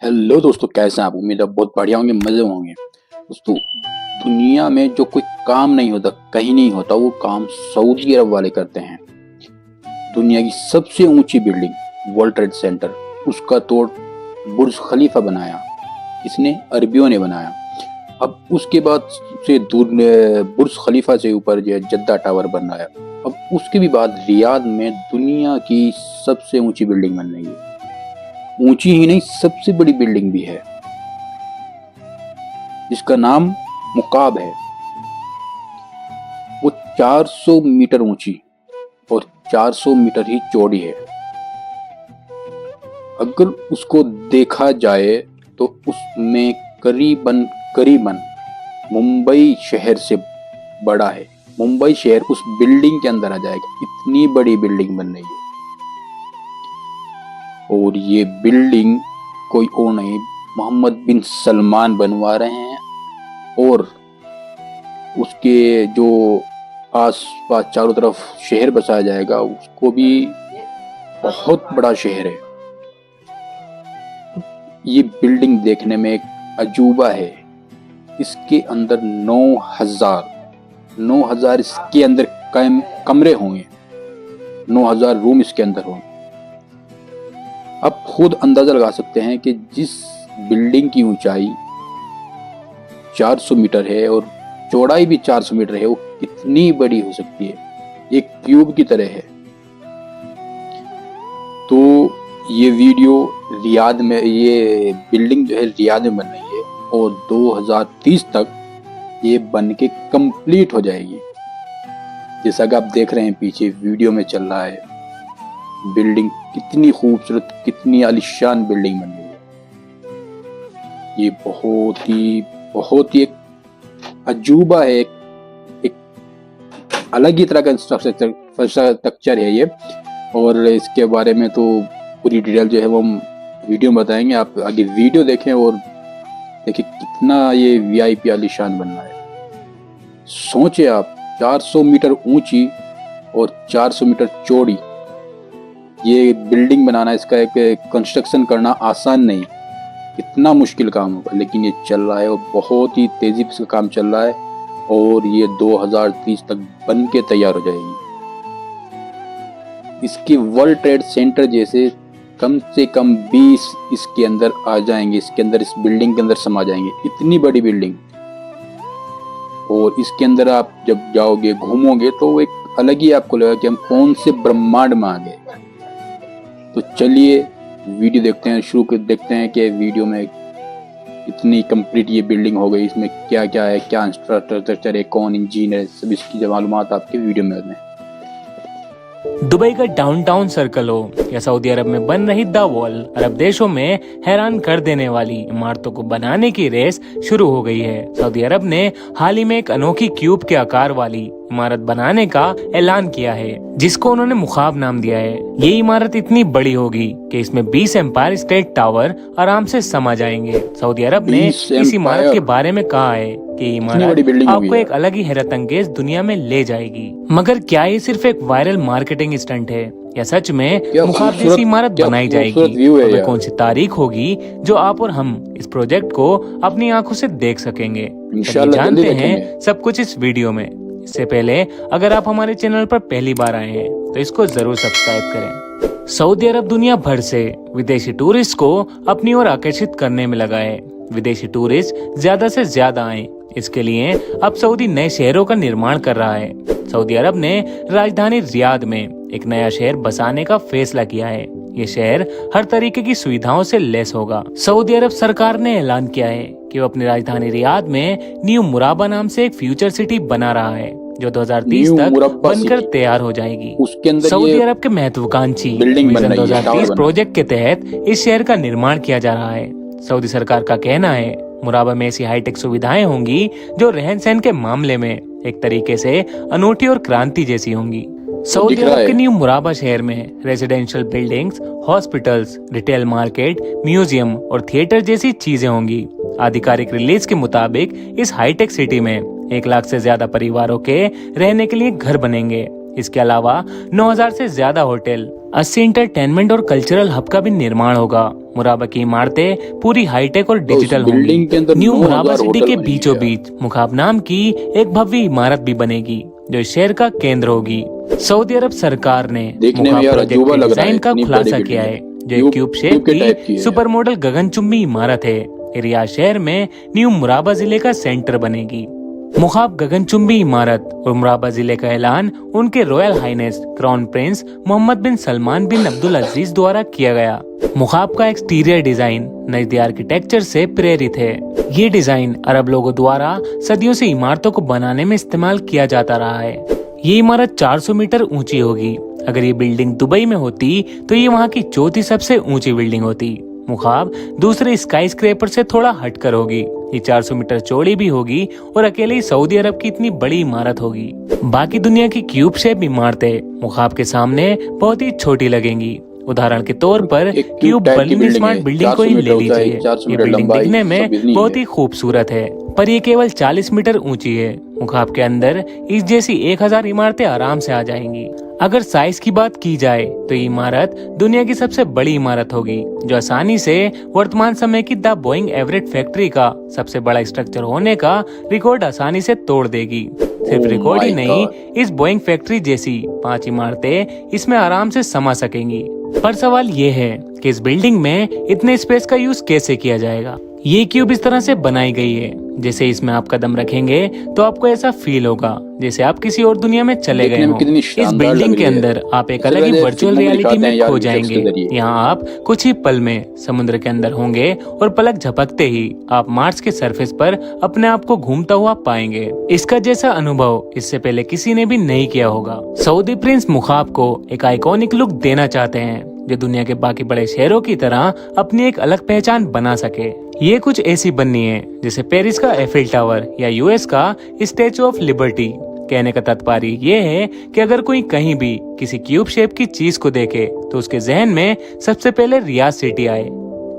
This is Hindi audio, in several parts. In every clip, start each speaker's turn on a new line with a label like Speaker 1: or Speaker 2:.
Speaker 1: हेलो दोस्तों, कैसे हैं आप? उम्मीद है बहुत बढ़िया होंगे, मजे में होंगे। दोस्तों, दुनिया में जो कोई काम नहीं होता, कहीं नहीं होता, वो काम सऊदी अरब वाले करते हैं। दुनिया की सबसे ऊंची बिल्डिंग वर्ल्ड ट्रेड सेंटर, उसका तोड़ बुर्ज खलीफा बनाया। इसने अरबियों ने बनाया। अब उसके बाद से दूर बुर्ज खलीफा से ऊपर जो है जद्दा टावर बन रहा है। अब उसके भी बाद रियाद में दुनिया की सबसे ऊंची बिल्डिंग बन रही है। ऊंची ही नहीं, सबसे बड़ी बिल्डिंग भी है, जिसका नाम मुकाब है। वो 400 मीटर ऊंची और 400 मीटर ही चौड़ी है। अगर उसको देखा जाए तो उसमें करीबन करीबन मुंबई शहर से बड़ा है। मुंबई शहर उस बिल्डिंग के अंदर आ जाएगा, इतनी बड़ी बिल्डिंग बन रही है। और ये बिल्डिंग कोई और नहीं, मोहम्मद बिन सलमान बनवा रहे हैं। और उसके जो आसपास चारों तरफ शहर बसाया जाएगा, उसको भी बहुत बड़ा शहर है। ये बिल्डिंग देखने में एक अजूबा है। इसके अंदर 9,000 इसके अंदर कमरे होंगे। 9,000 रूम इसके अंदर होंगे। आप खुद अंदाजा लगा सकते हैं कि जिस बिल्डिंग की ऊंचाई 400 मीटर है और चौड़ाई भी 400 मीटर है, वो कितनी बड़ी हो सकती है। एक क्यूब की तरह है। तो ये वीडियो रियाद में, ये बिल्डिंग जो है रियाद में बन रही है और 2030 तक ये बन के कंप्लीट हो जाएगी। जैसा कि आप देख रहे हैं पीछे वीडियो में चल रहा है, बिल्डिंग कितनी खूबसूरत, कितनी आलीशान बिल्डिंग बन रही है। ये बहुत ही एक अजूबा है, एक अलग ही तरह का इंफ्रास्ट्रक्चर है ये। और इसके बारे में तो पूरी डिटेल जो है वो हम वीडियो में बताएंगे। आप आगे वीडियो देखें और देखिए कितना ये वीआईपी आलीशान बन रहा है। सोचे आप, 400 मीटर ऊंची और 400 मीटर चौड़ी ये बिल्डिंग बनाना, इसका एक कंस्ट्रक्शन करना आसान नहीं, कितना मुश्किल काम होगा। लेकिन ये चल रहा है और बहुत ही तेजी से इसका काम चल रहा है और ये 2030 तक बन के तैयार हो जाएगी। इसके वर्ल्ड ट्रेड सेंटर जैसे कम से कम 20 इसके अंदर आ जाएंगे, इसके अंदर, इस बिल्डिंग के अंदर समा जाएंगे। इतनी बड़ी बिल्डिंग। और इसके अंदर आप जब जाओगे, घूमोगे, तो एक अलग ही आपको लगेगा कि हम कौन से ब्रह्मांड में आ गए। तो चलिए वीडियो देखते हैं, शुरू कर देखते हैं कि वीडियो में इतनी कंप्लीट ये बिल्डिंग हो गई, इसमें क्या क्या है, क्या इंफ्रास्ट्रक्चर है, कौन इंजीनियर है, सब इसकी मालूमात आपके वीडियो में है।
Speaker 2: दुबई का डाउनटाउन सर्कल हो या सऊदी अरब में बन रही द वॉल, अरब देशों में हैरान कर देने वाली इमारतों को बनाने की रेस शुरू हो गई है। सऊदी अरब ने हाल ही में एक अनोखी क्यूब के आकार वाली इमारत बनाने का ऐलान किया है, जिसको उन्होंने मुखाब नाम दिया है। ये इमारत इतनी बड़ी होगी कि इसमें 20 एम्पायर स्टेट टावर आराम से समा जाएंगे। सऊदी अरब ने इस इमारत के बारे में कहा है कि इमारत आपको एक अलग ही हैरत अंगेज दुनिया में ले जाएगी। मगर क्या ये सिर्फ एक वायरल मार्केटिंग स्टंट है या सच में मुखाब जैसी इमारत बनाई जाएगी? और कौन सी तारीख होगी जो आप और हम इस प्रोजेक्ट को अपनी आंखों से देख सकेंगे? जानते हैं सब कुछ इस वीडियो में। इससे पहले अगर आप हमारे चैनल पर पहली बार आए हैं तो इसको जरूर सब्सक्राइब करें। सऊदी अरब दुनिया भर से विदेशी टूरिस्ट को अपनी ओर आकर्षित करने में लगा है। विदेशी टूरिस्ट ज्यादा से ज्यादा आए, इसके लिए अब सऊदी नए शहरों का निर्माण कर रहा है। सऊदी अरब ने राजधानी रियाद में एक नया शहर बसाने का फैसला किया है। ये शहर हर तरीके की सुविधाओं से लैस होगा। सऊदी अरब सरकार ने ऐलान किया है कि वो अपनी राजधानी रियाद में न्यू मुराबा नाम से एक फ्यूचर सिटी बना रहा है, जो 2030 तक बनकर तैयार हो जाएगी। उसके अंदर सऊदी अरब के महत्वाकांक्षी विजन 2030 प्रोजेक्ट के तहत इस शहर का निर्माण किया जा रहा है। सऊदी सरकार का कहना है मुराबा में ऐसी हाईटेक सुविधाएं होंगी जो रहन सहन के मामले में एक तरीके से अनूठी और क्रांति जैसी होंगी। सऊदी अरब के न्यू मुराबा शहर में residential buildings, hospitals, retail market, museum और थिएटर जैसी चीजें होंगी। आधिकारिक रिलीज के मुताबिक इस हाईटेक सिटी में 1 लाख से ज्यादा परिवारों के रहने के लिए घर बनेंगे। इसके अलावा 9,000 से ज्यादा होटल, 80 एंटरटेनमेंट और कल्चरल हब का भी निर्माण होगा। मुराबा की इमारतें पूरी हाईटेक और डिजिटल
Speaker 1: बिल्डिंग के
Speaker 2: होंगी।
Speaker 1: अंदर
Speaker 2: न्यू
Speaker 1: 9,000
Speaker 2: मुराबा सिटी
Speaker 1: होटल
Speaker 2: के
Speaker 1: बनेंगे
Speaker 2: बीचों
Speaker 1: यार।
Speaker 2: बीच मुखाब नाम की एक भव्य इमारत भी बनेगी जो इस शहर का केंद्र होगी। सऊदी अरब सरकार ने
Speaker 1: देखने में
Speaker 2: मुखाब
Speaker 1: यार
Speaker 2: प्रोजेक्ट
Speaker 1: अजूबा
Speaker 2: के
Speaker 1: लग रहा है,
Speaker 2: डिजाइन का
Speaker 1: इतनी बड़ी
Speaker 2: खुलासा
Speaker 1: बिल्डिंग
Speaker 2: किया
Speaker 1: है।
Speaker 2: है जो एक क्यूब शेप
Speaker 1: के टाइप की
Speaker 2: की
Speaker 1: है
Speaker 2: सुपर मॉडल गगनचुंबी इमारत है। ये रियाद शहर में न्यू मुराबा जिले का सेंटर बनेगी। मुखाब गगनचुंबी इमारत और मुराबा जिले का ऐलान उनके royal highness crown prince Mohammed bin Salman bin Abdul Aziz द्वारा किया गया। मुखाब का एक्सटीरियर डिजाइन नजदी आर्किटेक्चर से प्रेरित है। ये डिजाइन अरब लोगों द्वारा सदियों से इमारतों को बनाने में इस्तेमाल किया जाता रहा है। ये इमारत 400 मीटर ऊंची होगी। अगर ये बिल्डिंग दुबई में होती तो ये वहाँ की चौथी सबसे ऊंची बिल्डिंग होती। मुखाब दूसरे स्काई स्क्रैपर से थोड़ा हटकर होगी। ये 400 मीटर चौड़ी भी होगी और अकेले ही सऊदी अरब की इतनी बड़ी इमारत होगी। बाकी दुनिया की क्यूब शेप इमारतें मुखाब के सामने बहुत ही छोटी लगेंगी। उदाहरण के तौर पर क्यूब बर्लिन स्मार्ट बिल्डिंग को ही ले लीजिए। ये बिल्डिंग दिखने में बहुत ही खूबसूरत है, पर ये केवल 40 मीटर ऊंची है। मुखाब के अंदर इस जैसी 1000 इमारतें आराम से आ जाएंगी। अगर साइज की बात की जाए तो ये इमारत दुनिया की सबसे बड़ी इमारत होगी, जो आसानी से वर्तमान समय की द बोइंग एवरेट फैक्ट्री का सबसे बड़ा स्ट्रक्चर होने का रिकॉर्ड आसानी से तोड़ देगी। सिर्फ रिकॉर्ड ही नहीं, इस बोइंग फैक्ट्री जैसी 5 इमारतें इसमें आराम से समा सकेंगी। पर सवाल ये है कि इस बिल्डिंग में इतने स्पेस का यूज कैसे किया जाएगा। ये क्यूब इस तरह से बनाई गई है जैसे इसमें आप कदम रखेंगे तो आपको ऐसा फील होगा जैसे आप किसी और दुनिया में चले गए हो। इस बिल्डिंग के अंदर आप एक अलग ही वर्चुअल रियलिटी में खो जाएंगे। यहाँ आप कुछ ही पल में समुद्र के अंदर होंगे और पलक झपकते ही आप मार्स के सरफेस पर अपने आप को घूमता हुआ पाएंगे। इसका जैसा अनुभव इससे पहले किसी ने भी नहीं किया होगा। सऊदी प्रिंस मुखाब को एक आइकॉनिक लुक देना चाहते हैं जो दुनिया के बाकी बड़े शहरों की तरह अपनी एक अलग पहचान बना सके। ये कुछ ऐसी बननी है जैसे पेरिस का एफिल टावर या यूएस का स्टैचू ऑफ लिबर्टी। कहने का तात्पर्य ये है कि अगर कोई कहीं भी किसी क्यूब शेप की चीज को देखे तो उसके जहन में सबसे पहले रियाद सिटी आए।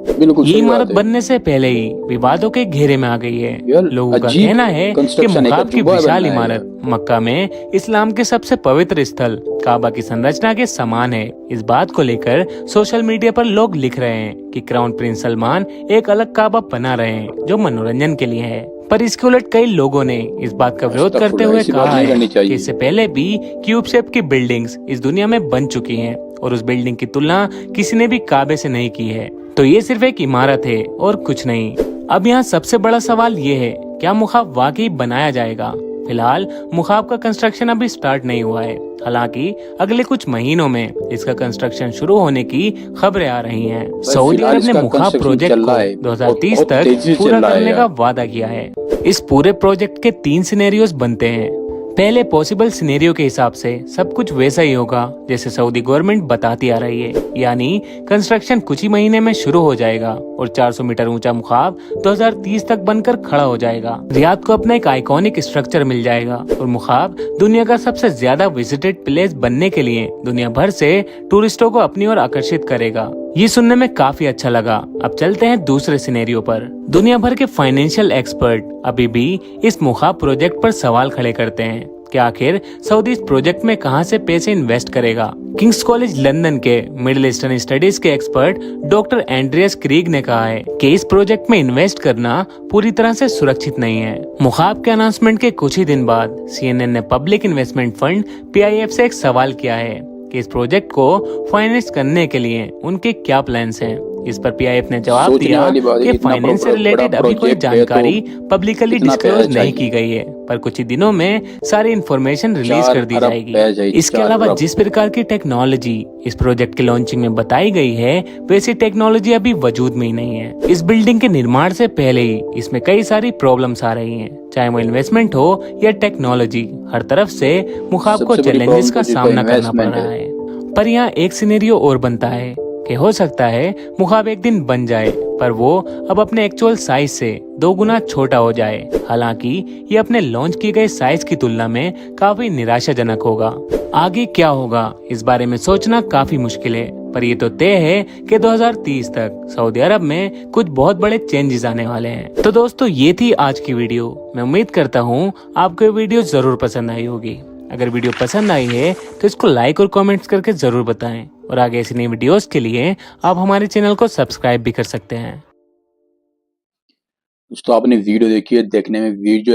Speaker 2: ये इमारत बनने से पहले ही विवादों के घेरे में आ गई है। लोगों का कहना है कि मुखाब की विशाल इमारत मक्का में इस्लाम के सबसे पवित्र स्थल काबा की संरचना के समान है। इस बात को लेकर सोशल मीडिया पर लोग लिख रहे हैं कि क्राउन प्रिंस सलमान एक अलग काबा बना रहे हैं जो मनोरंजन के लिए है। पर इसके उलट कई लोगों ने इस बात का विरोध करते हुए कहा है कि इससे पहले भी क्यूब शेप की बिल्डिंग्स इस दुनिया में बन चुकी हैं और उस बिल्डिंग की तुलना किसी ने भी काबे से नहीं की है। तो ये सिर्फ एक इमारत है और कुछ नहीं। अब यहाँ सबसे बड़ा सवाल ये है, क्या मुखाब वाकई बनाया जाएगा। फिलहाल मुखाब का कंस्ट्रक्शन अभी स्टार्ट नहीं हुआ है। हालांकि अगले कुछ महीनों में इसका कंस्ट्रक्शन शुरू होने की खबरें आ रही हैं। सऊदी अरब ने मुखाब प्रोजेक्ट को 2030 तक पूरा करने का वादा किया है। इस पूरे प्रोजेक्ट के 3 सिनेरियोज बनते हैं। पहले पॉसिबल सिनेरियो के हिसाब से सब कुछ वैसा ही होगा जैसे सऊदी गवर्नमेंट बताती आ रही है, यानी कंस्ट्रक्शन कुछ ही महीने में शुरू हो जाएगा और 400 मीटर ऊंचा मुखाब 2030 तक बनकर खड़ा हो जाएगा। रियाद को अपना एक आइकॉनिक स्ट्रक्चर मिल जाएगा और मुखाब दुनिया का सबसे ज्यादा विजिटेड प्लेस बनने के लिए दुनिया भर से टूरिस्टों को अपनी ओर आकर्षित करेगा। ये सुनने में काफी अच्छा लगा। अब चलते हैं दूसरे सिनेरियो पर। दुनिया भर के फाइनेंशियल एक्सपर्ट अभी भी इस मुखाब प्रोजेक्ट पर सवाल खड़े करते हैं कि आखिर सऊदी इस प्रोजेक्ट में कहां से पैसे इन्वेस्ट करेगा। किंग्स कॉलेज लंदन के मिडिल ईस्टर्न स्टडीज के एक्सपर्ट डॉक्टर एंड्रियस क्रीग ने कहा है कि इस प्रोजेक्ट में इन्वेस्ट करना पूरी तरह से सुरक्षित नहीं है। मुखाब के अनाउंसमेंट के कुछ ही दिन बाद CNN ने पब्लिक इन्वेस्टमेंट फंड PIF से एक सवाल किया है कि इस प्रोजेक्ट को फाइनेंस करने के लिए उनके क्या प्लान्स हैं। इस पर PIF ने जवाब दिया कि फाइनेंस से रिलेटेड अभी कोई जानकारी पब्लिकली डिस्क्लोज नहीं की गई है, पर कुछ ही दिनों में सारी इन्फॉर्मेशन रिलीज कर दी जाएगी। इसके अलावा जिस प्रकार की टेक्नोलॉजी इस प्रोजेक्ट के लॉन्चिंग में बताई गई है, वैसी टेक्नोलॉजी अभी वजूद में ही नहीं है। इस बिल्डिंग के निर्माण से पहले ही इसमें कई सारी प्रॉब्लम्स आ रही हैं, चाहे वो इन्वेस्टमेंट हो या टेक्नोलॉजी। हर तरफ से मुखाब को चैलेंजेस का सामना करना पड़ रहा है। पर यहाँ एक सिनेरियो और बनता है कि हो सकता है मुखाब एक दिन बन जाए, पर वो अब अपने एक्चुअल साइज से 2 गुना छोटा हो जाए। हालांकि ये अपने लॉन्च किए गए साइज की तुलना में काफी निराशाजनक होगा। आगे क्या होगा इस बारे में सोचना काफी मुश्किल है, पर ये तो तय है कि 2030 तक सऊदी अरब में कुछ बहुत बड़े चेंजेस आने वाले हैं। तो दोस्तों, ये थी आज की वीडियो। मैं उम्मीद करता हूँ आपको ये वीडियो जरूर पसंद आई होगी। अगर वीडियो पसंद आई है तो इसको लाइक और कमेंट्स करके जरूर बताएं। और आगे ऐसी नई वीडियोस के लिए आप हमारे चैनल को सब्सक्राइब भी कर सकते हैं।
Speaker 1: दोस्तों आपने वीडियो देखी है, देखने में वीडियो है